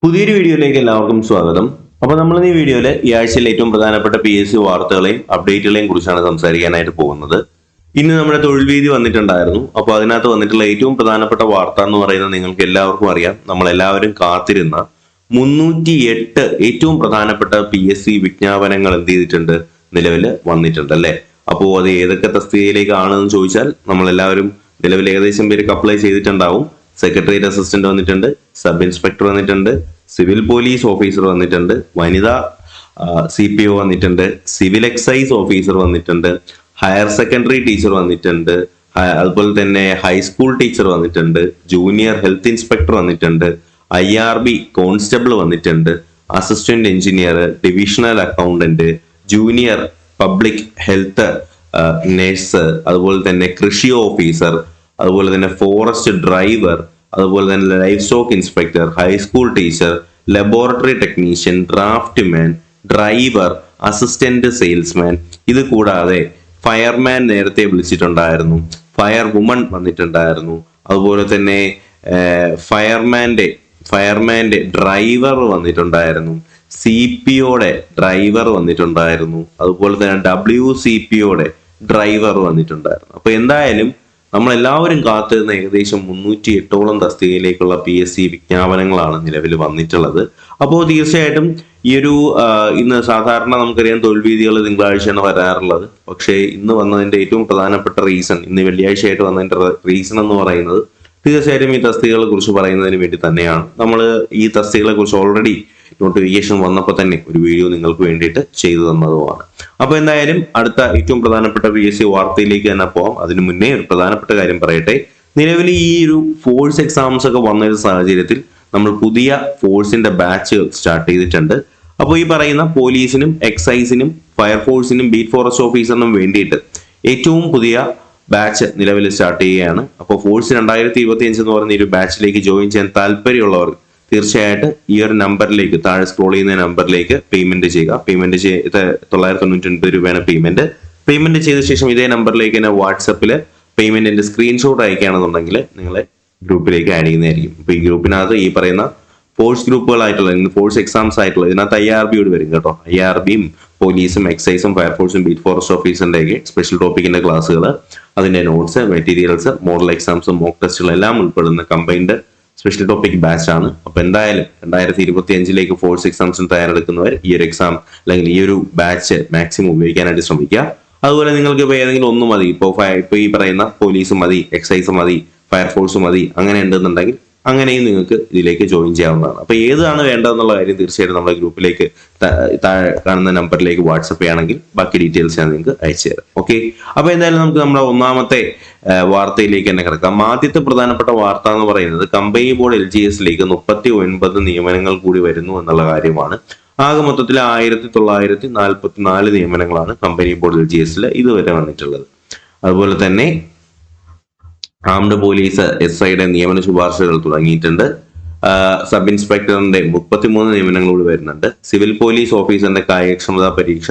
പുതിയൊരു വീഡിയോയിലേക്ക് എല്ലാവർക്കും സ്വാഗതം. അപ്പോൾ നമ്മൾ ഈ വീഡിയോയിൽ ഈ ആഴ്ചയിലെ ഏറ്റവും പ്രധാനപ്പെട്ട PSC വാർത്തകളെയും അപ്ഡേറ്റുകളെയും കുറിച്ചാണ് സംസാരിക്കാനായിട്ട് പോകുന്നത്. ഇന്ന് നമ്മുടെ തൊഴിൽ വീതി വന്നിട്ടുണ്ടായിരുന്നു. അപ്പോൾ അതിനകത്ത് വന്നിട്ടുള്ള ഏറ്റവും പ്രധാനപ്പെട്ട വാർത്ത എന്ന് പറയുന്നത് നിങ്ങൾക്ക് എല്ലാവർക്കും അറിയാം. നമ്മളെല്ലാവരും കാത്തിരുന്ന 308 ഏറ്റവും പ്രധാനപ്പെട്ട PSC വിജ്ഞാപനങ്ങൾ എന്ത് ചെയ്തിട്ടുണ്ട്, നിലവിൽ വന്നിട്ടുണ്ട് അല്ലേ. അപ്പോൾ അത് ഏതൊക്കെ തസ്തികയിലേക്കാണെന്ന് ചോദിച്ചാൽ നമ്മളെല്ലാവരും നിലവിൽ ഏകദേശം പേർക്ക് അപ്ലൈ ചെയ്തിട്ടുണ്ടാവും. സെക്രട്ടേറിയറ്റ് അസിസ്റ്റന്റ് വന്നിട്ടുണ്ട്, സബ് ഇൻസ്പെക്ടർ വന്നിട്ടുണ്ട്, സിവിൽ പോലീസ് ഓഫീസർ വന്നിട്ടുണ്ട്, വനിതാ CPO വന്നിട്ടുണ്ട്, സിവിൽ എക്സൈസ് ഓഫീസർ വന്നിട്ടുണ്ട്, ഹയർ സെക്കൻഡറി ടീച്ചർ വന്നിട്ടുണ്ട്, അതുപോലെ തന്നെ ഹൈസ്കൂൾ ടീച്ചർ വന്നിട്ടുണ്ട്, ജൂനിയർ ഹെൽത്ത് ഇൻസ്പെക്ടർ വന്നിട്ടുണ്ട്, IRB കോൺസ്റ്റബിൾ വന്നിട്ടുണ്ട്, assistant engineer, divisional accountant, junior public health nurse, അതുപോലെ തന്നെ കൃഷി ഓഫീസർ, അതുപോലെ തന്നെ ഫോറസ്റ്റ് ഡ്രൈവർ, അതുപോലെ തന്നെ life stock inspector, high school teacher, laboratory technician, draughtsman, driver, assistant salesman. ഇത് കൂടാതെ ഫയർമാൻ നേരത്തെ വിളിച്ചിട്ടുണ്ടായിരുന്നു, ഫയർ വുമൺ വന്നിട്ടുണ്ടായിരുന്നു, അതുപോലെ തന്നെ ഫയർമാന്റെ ഡ്രൈവർ വന്നിട്ടുണ്ടായിരുന്നു, CPOയുടെ ഡ്രൈവർ വന്നിട്ടുണ്ടായിരുന്നു, അതുപോലെ തന്നെ WCPOയുടെ ഡ്രൈവർ വന്നിട്ടുണ്ടായിരുന്നു. അപ്പൊ എന്തായാലും നമ്മളെല്ലാവരും കാത്തിരുന്ന ഏകദേശം 308ഓളം തസ്തികയിലേക്കുള്ള PSC വിജ്ഞാപനങ്ങളാണ് നിലവിൽ വന്നിട്ടുള്ളത്. അപ്പോൾ തീർച്ചയായിട്ടും ഈ ഒരു ഇന്ന് സാധാരണ നമുക്കറിയാം തൊഴിൽ വീതികൾ തിങ്കളാഴ്ചയാണ് വരാറുള്ളത്. പക്ഷേ ഇന്ന് വന്നതിന്റെ ഏറ്റവും പ്രധാനപ്പെട്ട റീസൺ, ഇന്ന് വെള്ളിയാഴ്ചയായിട്ട് വന്നതിന്റെ റീസൺ എന്ന് പറയുന്നത് തീർച്ചയായിട്ടും ഈ തസ്തികകളെ കുറിച്ച് പറയുന്നതിന് വേണ്ടി തന്നെയാണ്. നമ്മൾ ഈ തസ്തികകളെ കുറിച്ച് ഓൾറെഡി നോട്ടിഫിക്കേഷൻ വന്നപ്പോൾ തന്നെ ഒരു വീഡിയോ നിങ്ങൾക്ക് വേണ്ടിയിട്ട് ചെയ്തു തന്നതുമാണ്. അപ്പൊ എന്തായാലും അടുത്ത ഏറ്റവും പ്രധാനപ്പെട്ട PSC വാർത്തയിലേക്ക് തന്നെ പോവാം. അതിനു മുന്നേ ഒരു പ്രധാനപ്പെട്ട കാര്യം പറയട്ടെ. നിലവിൽ ഈ ഒരു ഫോഴ്സ് എക്സാംസ് ഒക്കെ വന്ന ഒരു സാഹചര്യത്തിൽ നമ്മൾ പുതിയ ഫോഴ്സിന്റെ ബാച്ചുകൾ സ്റ്റാർട്ട് ചെയ്തിട്ടുണ്ട്. അപ്പോൾ ഈ പറയുന്ന പോലീസിനും എക്സൈസിനും ഫയർഫോഴ്സിനും ബീറ്റ് ഫോറസ്റ്റ് ഓഫീസറിനും വേണ്ടിയിട്ട് ഏറ്റവും പുതിയ ബാച്ച് നിലവിൽ സ്റ്റാർട്ട് ചെയ്യുകയാണ്. അപ്പോൾ ഫോഴ്സ് 2025 എന്ന് പറയുന്ന ഒരു ബാച്ചിലേക്ക് ജോയിൻ ചെയ്യാൻ താല്പര്യമുള്ളവർ തീർച്ചയായിട്ടും ഈ ഒരു നമ്പറിലേക്ക്, താഴെ സ്ക്രോൾ ചെയ്യുന്ന നമ്പറിലേക്ക് പേയ്മെന്റ് ചെയ്യുക. പേയ്മെന്റ് 999 രൂപയാണ് പേയ്മെന്റ് ചെയ്ത ശേഷം ഇതേ നമ്പറിലേക്ക് തന്നെ വാട്സപ്പിൽ പേയ്മെന്റിന്റെ സ്ക്രീൻഷോട്ട് അയക്കുകയാണെന്നുണ്ടെങ്കിൽ നിങ്ങളെ ഗ്രൂപ്പിലേക്ക് ആഡ് ചെയ്യുന്നതായിരിക്കും. അപ്പൊ ഈ ഗ്രൂപ്പിനകത്ത് ഈ പറയുന്ന ഫോഴ്സ് ഗ്രൂപ്പുകളായിട്ടുള്ള ഫോഴ്സ് എക്സാംസ് ആയിട്ടുള്ള ഇതിനകത്ത് IRB വരും കേട്ടോ. IRBയും പോലീസും എക്സൈസും ഫയർഫോഴ്സും ബീറ്റ് ഫോറസ്റ്റ് ഓഫീസറിന്റെ സ്പെഷ്യൽ ടോപ്പിക്കിന്റെ ക്ലാസ്സുകൾ, അതിന്റെ notes, materials, model exams, mock ടെസ്റ്റുകൾ എല്ലാം ഉൾപ്പെടുന്ന കമ്പൈൻഡ് സ്പെഷ്യൽ ടോപ്പിക് ബാച്ച് ആണ്. അപ്പൊ എന്തായാലും 2025 ഫോഴ്സ് എക്സാംസിന് തയ്യാറെടുക്കുന്നവർ ഈ ഒരു എക്സാം അല്ലെങ്കിൽ ഈ ഒരു ബാച്ച് മാക്സിമം ഉപയോഗിക്കാനായിട്ട് ശ്രമിക്കുക. അതുപോലെ നിങ്ങൾക്ക് ഇപ്പോൾ ഏതെങ്കിലും ഒന്നും മതി, ഇപ്പൊ ഈ പറയുന്ന പോലീസ് മതി, എക്സൈസ് മതി, ഫയർഫോഴ്സ് മതി, അങ്ങനെ ഉണ്ടെന്നുണ്ടെങ്കിൽ അങ്ങനെയും നിങ്ങൾക്ക് ഇതിലേക്ക് ജോയിൻ ചെയ്യാവുന്നതാണ്. അപ്പൊ ഏതാണ് വേണ്ടതെന്നുള്ള കാര്യം തീർച്ചയായിട്ടും നമ്മുടെ ഗ്രൂപ്പിലേക്ക് താഴെ കാണുന്ന നമ്പറിലേക്ക് വാട്സപ്പ് ചെയ്യുകയാണെങ്കിൽ ബാക്കി ഡീറ്റെയിൽസ് ഞാൻ നിങ്ങൾക്ക് അയച്ചു തരാം. ഓക്കെ, അപ്പൊ എന്തായാലും നമുക്ക് നമ്മുടെ ഒന്നാമത്തെ വാർത്തയിലേക്ക് തന്നെ കിടക്കാം. ആദ്യത്തെ പ്രധാനപ്പെട്ട വാർത്ത എന്ന് പറയുന്നത് കമ്പനി ബോർഡ് LGSലേക്ക് 39 നിയമനങ്ങൾ കൂടി വരുന്നു എന്നുള്ള കാര്യമാണ്. ആകെ മൊത്തത്തിൽ 1944 നിയമനങ്ങളാണ് കമ്പനി ബോർഡ് LGSൽ ഇതുവരെ വന്നിട്ടുള്ളത്. അതുപോലെ തന്നെ ആംഡ് പോലീസ് SIയുടെ നിയമന ശുപാർശകൾ തുടങ്ങിയിട്ടുണ്ട്. സബ് ഇൻസ്പെക്ടറിന്റെ 33 നിയമനങ്ങൾ കൂടി വരുന്നുണ്ട്. സിവിൽ പോലീസ് ഓഫീസറിന്റെ കായികക്ഷമതാ പരീക്ഷ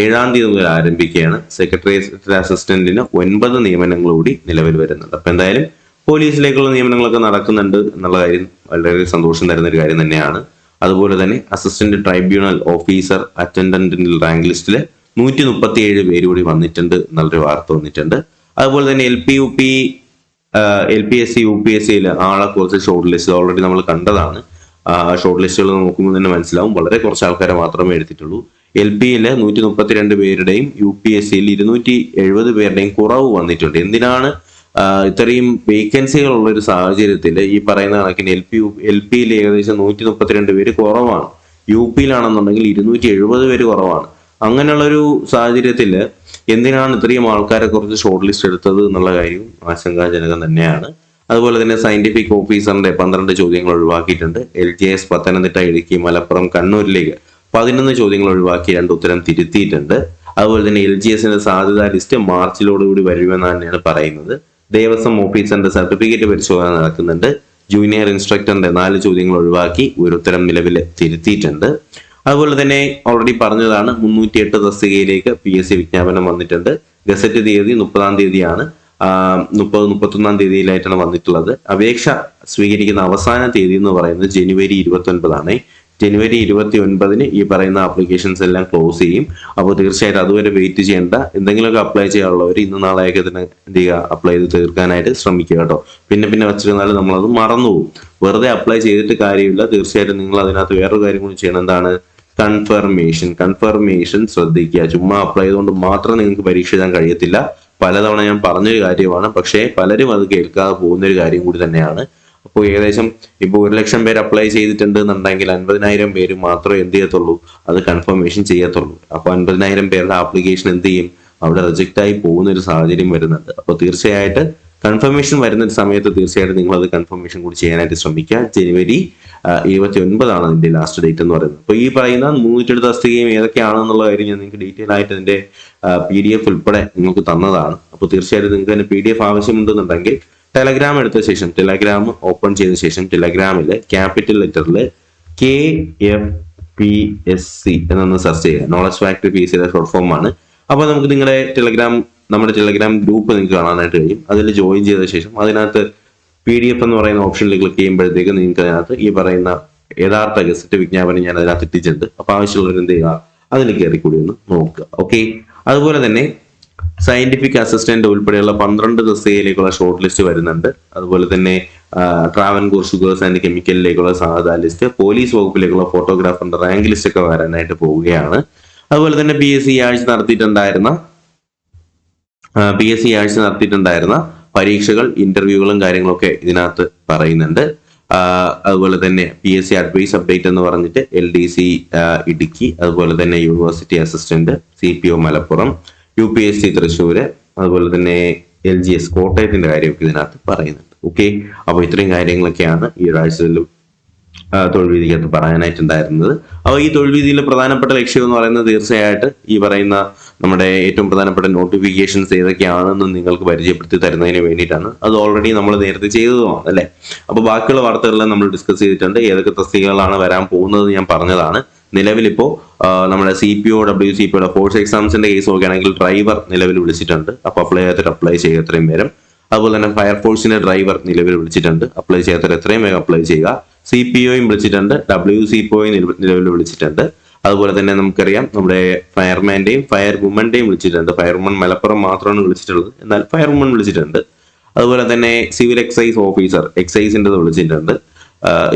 7-ാം തീയതി മുതൽ ആരംഭിക്കുകയാണ്. സെക്രട്ടേറിയറ്റ് അസിസ്റ്റന്റിന് 9 നിയമനങ്ങൾ കൂടി നിലവിൽ വരുന്നുണ്ട്. അപ്പൊ എന്തായാലും പോലീസിലേക്കുള്ള നിയമനങ്ങളൊക്കെ നടക്കുന്നുണ്ട് എന്നുള്ള കാര്യം വളരെ സന്തോഷം തരുന്ന ഒരു കാര്യം തന്നെയാണ്. അതുപോലെ തന്നെ assistant tribunal officer attendant rank ലിസ്റ്റില് 137 പേര് കൂടി വന്നിട്ടുണ്ട് എന്നുള്ളൊരു വാർത്ത വന്നിട്ടുണ്ട്. അതുപോലെ തന്നെ LPSC UPSCയിൽ ആളെ കുറച്ച് ഷോർട്ട് ലിസ്റ്റ് ഓൾറെഡി നമ്മൾ കണ്ടതാണ്. ഷോർട്ട് ലിസ്റ്റുകൾ നോക്കുമ്പോൾ തന്നെ മനസ്സിലാവും വളരെ കുറച്ച് ആൾക്കാരെ മാത്രമേ എടുത്തിട്ടുള്ളൂ. LPയിൽ 132 പേരുടെയും UPSCയിൽ 270 പേരുടെയും കുറവ് വന്നിട്ടുണ്ട്. എന്തിനാണ് ഇത്രയും വേക്കൻസികൾ ഉള്ള ഒരു സാഹചര്യത്തിൽ ഈ പറയുന്ന കണക്കിന് LPയിൽ ഏകദേശം 132 പേര് കുറവാണ്, UPയിലാണെന്നുണ്ടെങ്കിൽ 270 പേര് കുറവാണ്. അങ്ങനെയുള്ളൊരു സാഹചര്യത്തിൽ എന്തിനാണ് ഇത്രയും ആൾക്കാരെ കുറച്ച് ഷോർട്ട് ലിസ്റ്റ് എടുത്തത് എന്നുള്ള കാര്യം ആശങ്കാജനകം തന്നെയാണ്. അതുപോലെ തന്നെ സയന്റിഫിക് ഓഫീസറിന്റെ 12 ചോദ്യങ്ങൾ ഒഴിവാക്കിയിട്ടുണ്ട്. LGS പത്തനംതിട്ട, ഇടുക്കി, മലപ്പുറം, കണ്ണൂരിലേക്ക് 11 ചോദ്യങ്ങൾ ഒഴിവാക്കി 2 ഉത്തരം തിരുത്തിയിട്ടുണ്ട്. അതുപോലെ തന്നെ LGSന്റെ സാധ്യതാ ലിസ്റ്റ് മാർച്ചിലോടുകൂടി വരുമെന്ന് തന്നെയാണ് പറയുന്നത്. ദേവസ്വം ഓഫീസറിന്റെ സർട്ടിഫിക്കറ്റ് പരിശോധന നടക്കുന്നുണ്ട്. ജൂനിയർ ഇൻസ്ട്രക്ടറിന്റെ 4 ചോദ്യങ്ങൾ ഒഴിവാക്കി 1 ഉത്തരം നിലവിൽ തിരുത്തിയിട്ടുണ്ട്. അതുപോലെ തന്നെ ഓൾറെഡി പറഞ്ഞതാണ് 308 തസ്തികയിലേക്ക് PSC വിജ്ഞാപനം വന്നിട്ടുണ്ട്. ഗസറ്റ് തീയതി 30-ാം തീയതിയാണ്. 31 തീയതിയിലായിട്ടാണ് വന്നിട്ടുള്ളത്. അപേക്ഷ സ്വീകരിക്കുന്ന അവസാന തീയതി എന്ന് പറയുന്നത് ജനുവരി 29 ജനുവരി 29 ഈ പറയുന്ന ആപ്ലിക്കേഷൻസ് എല്ലാം ക്ലോസ് ചെയ്യും. അപ്പോൾ തീർച്ചയായിട്ടും അതുവരെ വെയിറ്റ് ചെയ്യേണ്ട. എന്തെങ്കിലുമൊക്കെ അപ്ലൈ ചെയ്യാനുള്ളവർ ഇന്ന് നാളെയൊക്കെ തന്നെ എന്ത് ചെയ്യുക, അപ്ലൈ ചെയ്ത് തീർക്കാനായിട്ട് ശ്രമിക്കുക കേട്ടോ. പിന്നെ വെച്ചിരുന്നാൽ നമ്മളത് മറന്നുപോകും. വെറുതെ അപ്ലൈ ചെയ്തിട്ട് കാര്യമില്ല. തീർച്ചയായിട്ടും നിങ്ങൾ അതിനകത്ത് വേറൊരു കാര്യം കൂടി ചെയ്യണം. എന്താണ്? കൺഫർമേഷൻ ശ്രദ്ധിക്കുക. ചുമ്മാ അപ്ലൈ ചെയ്തുകൊണ്ട് മാത്രം നിങ്ങൾക്ക് പരീക്ഷ എഴുതാൻ കഴിയത്തില്ല. പലതവണ ഞാൻ പറഞ്ഞൊരു കാര്യമാണ്, പക്ഷേ പലരും അത് കേൾക്കാതെ പോകുന്നൊരു കാര്യം കൂടി തന്നെയാണ്. അപ്പോൾ ഏകദേശം ഇപ്പോൾ 1,00,000 പേര് അപ്ലൈ ചെയ്തിട്ടുണ്ട് എന്നുണ്ടെങ്കിൽ 50,000 പേര് മാത്രമേ എന്ത് ചെയ്യത്തുള്ളൂ, അത് കൺഫർമേഷൻ ചെയ്യത്തുള്ളൂ. അപ്പോൾ 50,000 പേരുടെ ആപ്ലിക്കേഷൻ എന്ത് ചെയ്യും, അവിടെ റിജക്റ്റ് ആയി പോകുന്ന ഒരു സാഹചര്യം വരുന്നുണ്ട്. അപ്പോൾ തീർച്ചയായിട്ടും കൺഫർമേഷൻ വരുന്ന സമയത്ത് തീർച്ചയായിട്ടും നിങ്ങൾ അത് കൺഫർമേഷൻ കൂടി ചെയ്യാനായിട്ട് ശ്രമിക്കുക. ജനുവരി 29 അതിന്റെ ലാസ്റ്റ് ഡേറ്റ് എന്ന് പറയുന്നത്. അപ്പോൾ ഈ പറയുന്ന 308 തസ്തികയും ഏതൊക്കെയാണെന്നുള്ള കാര്യം ഞാൻ നിങ്ങൾക്ക് ഡീറ്റെയിൽ ആയിട്ട് അതിന്റെ PDF ഉൾപ്പെടെ നിങ്ങൾക്ക് തന്നതാണ്. അപ്പോൾ തീർച്ചയായിട്ടും നിങ്ങൾക്ക് അതിന്റെ PDF ആവശ്യമുണ്ടെന്നുണ്ടെങ്കിൽ ടെലഗ്രാം എടുത്ത ശേഷം, ടെലഗ്രാം ഓപ്പൺ ചെയ്ത ശേഷം ടെലഗ്രാമിൽ ക്യാപിറ്റൽ ലെറ്ററിൽ KFPSC എന്നൊന്ന് സെർച്ച് ചെയ്യുക. നോളജ് ഫാക്ടറി PSCയുടെ ഷോർട്ട് ഫോം ആണ്. അപ്പോൾ നമുക്ക് നമ്മുടെ ടെലഗ്രാം ഗ്രൂപ്പ് നിങ്ങൾക്ക് കാണാനായിട്ട് കഴിയും. അതിൽ ജോയിൻ ചെയ്ത ശേഷം അതിനകത്ത് PDF എന്ന് പറയുന്ന ഓപ്ഷനിൽ ക്ലിക്ക് ചെയ്യുമ്പോഴത്തേക്ക് നിങ്ങൾക്ക് അതിനകത്ത് ഈ പറയുന്ന യഥാർത്ഥ ഗസറ്റ് വിജ്ഞാപനം ഞാൻ അതിനകത്ത് ഇട്ടിട്ടുണ്ട്. അപ്പോൾ ആവശ്യമുള്ളവർ എന്ത് ചെയ്യുക, അതിൽ കയറി കൂടി ഒന്ന് നോക്കുക. ഓക്കെ. അതുപോലെ തന്നെ സയന്റിഫിക് അസിസ്റ്റന്റ് ഉൾപ്പെടെയുള്ള 12 തസ്തികയിലേക്കുള്ള ഷോർട്ട് ലിസ്റ്റ് വരുന്നുണ്ട്. അതുപോലെ തന്നെ ട്രാവൻകൂർ ഷുഗേഴ്സ് ആൻഡ് കെമിക്കലിലേക്കുള്ള സാധാ ലിസ്റ്റ്, പോലീസ് വകുപ്പിലേക്കുള്ള ഫോട്ടോഗ്രാഫറിന്റെ റാങ്ക് ലിസ്റ്റ് ഒക്കെ വരാനായിട്ട് പോവുകയാണ്. അതുപോലെ തന്നെ PSC ആഴ്ച നടത്തിയിട്ടുണ്ടായിരുന്ന പരീക്ഷകൾ, ഇന്റർവ്യൂകളും കാര്യങ്ങളൊക്കെ ഇതിനകത്ത് പറയുന്നുണ്ട്. അതുപോലെ തന്നെ PSC അഡ്വൈസ് അപ്ഡേറ്റ് എന്ന് പറഞ്ഞിട്ട് LDC ഇടുക്കി, അതുപോലെ തന്നെ university assistant CPO Malappuram, UPSC Thrissur, അതുപോലെ തന്നെ LGS കോട്ടയത്തിന്റെ കാര്യമൊക്കെ ഇതിനകത്ത് പറയുന്നുണ്ട്. ഓക്കെ. അപ്പോൾ ഇത്രയും കാര്യങ്ങളൊക്കെയാണ് ഈ ഒരാഴ്ചയിൽ തൊഴിൽ വീതിക്കകത്ത് പറയാനായിട്ടുണ്ടായിരുന്നത്. അപ്പോൾ ഈ തൊഴിൽ വീതിയിലെ പ്രധാനപ്പെട്ട ലക്ഷ്യം എന്ന് പറയുന്നത് തീർച്ചയായിട്ടും ഈ പറയുന്ന നമ്മുടെ ഏറ്റവും പ്രധാനപ്പെട്ട നോട്ടിഫിക്കേഷൻസ് ഏതൊക്കെയാണെന്ന് നിങ്ങൾക്ക് പരിചയപ്പെടുത്തി തരുന്നതിന് വേണ്ടിയിട്ടാണ്. അത് ഓൾറെഡി നമ്മൾ നേരത്തെ ചെയ്തതുമാണ് അല്ലേ. അപ്പോൾ ബാക്കിയുള്ള വാർത്തകളെല്ലാം നമ്മൾ ഡിസ്കസ് ചെയ്തിട്ടുണ്ട്. ഏതൊക്കെ തസ്തികകളാണ് വരാൻ പോകുന്നത് ഞാൻ പറഞ്ഞതാണ്. നിലവിലിപ്പോൾ നമ്മുടെ CPO WCPO ഫോഴ്സ് എക്സാംസിന്റെ കേസ് നോക്കുകയാണെങ്കിൽ ഡ്രൈവർ നിലവിൽ വിളിച്ചിട്ടുണ്ട്. അപ്പോൾ അപ്ലൈ ചെയ്യാത്തവർ അപ്ലൈ ചെയ്യുക എത്രയും വേഗം. അതുപോലെ തന്നെ ഫയർഫോഴ്സിന്റെ ഡ്രൈവർ നിലവിൽ വിളിച്ചിട്ടുണ്ട്. അപ്ലൈ ചെയ്യാത്തവർ എത്രയും വേഗം അപ്ലൈ ചെയ്യുക. CPOയും വിളിച്ചിട്ടുണ്ട്, WCPOയും നിലവിൽ വിളിച്ചിട്ടുണ്ട്. അതുപോലെ തന്നെ നമുക്കറിയാം നമ്മുടെ ഫയർമാന്റെയും ഫയർ വുമന്റെയും വിളിച്ചിട്ടുണ്ട്. ഫയർവുമൺ മലപ്പുറം മാത്രമാണ് വിളിച്ചിട്ടുള്ളത്, എന്നാൽ ഫയർവുമൺ വിളിച്ചിട്ടുണ്ട്. അതുപോലെ തന്നെ സിവിൽ എക്സൈസ് ഓഫീസർ എക്സൈസിന്റെ വിളിച്ചിട്ടുണ്ട്.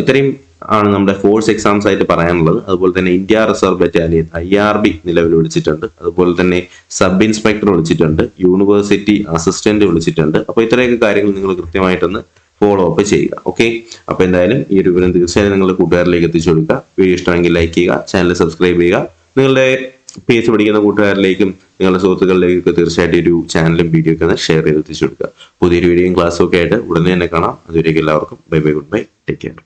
ഇത്രയും ആണ് നമ്മുടെ ഫോഴ്സ് എക്സാംസ് ആയിട്ട് പറയാനുള്ളത്. അതുപോലെ തന്നെ ഇന്ത്യ റിസർവ് ബറ്റാലിയൻ IRB നിലവിൽ വിളിച്ചിട്ടുണ്ട്. അതുപോലെ തന്നെ സബ് ഇൻസ്പെക്ടർ വിളിച്ചിട്ടുണ്ട്, യൂണിവേഴ്സിറ്റി അസിസ്റ്റന്റ് വിളിച്ചിട്ടുണ്ട്. അപ്പോൾ ഇത്രയൊക്കെ കാര്യങ്ങൾ നിങ്ങൾ കൃത്യമായിട്ടൊന്ന് ഫോളോ അപ്പ് ചെയ്യുക. ഓക്കെ. അപ്പോൾ എന്തായാലും ഈ ഒരു വിവരം തീർച്ചയായും നിങ്ങളുടെ കൂട്ടുകാരിലേക്ക് എത്തിച്ചു കൊടുക്കുക. വീഡിയോ ഇഷ്ടമെങ്കിൽ ലൈക്ക് ചെയ്യുക, ചാനൽ സബ്സ്ക്രൈബ് ചെയ്യുക. നിങ്ങളുടെ PSC പഠിക്കുന്ന കൂട്ടുകാരിലേക്കും നിങ്ങളുടെ സുഹൃത്തുക്കളിലേക്കൊക്കെ തീർച്ചയായിട്ടും ഒരു ചാനലും വീഡിയോ ഒക്കെ ഷെയർ ചെയ്ത് എത്തിച്ചു കൊടുക്കുക. പുതിയൊരു വീഡിയോയും ക്ലാസ്സും ഒക്കെ ആയിട്ട് ഉടനെ തന്നെ കാണാം. അതുവരേക്കും എല്ലാവർക്കും bye bye, good bye, take care.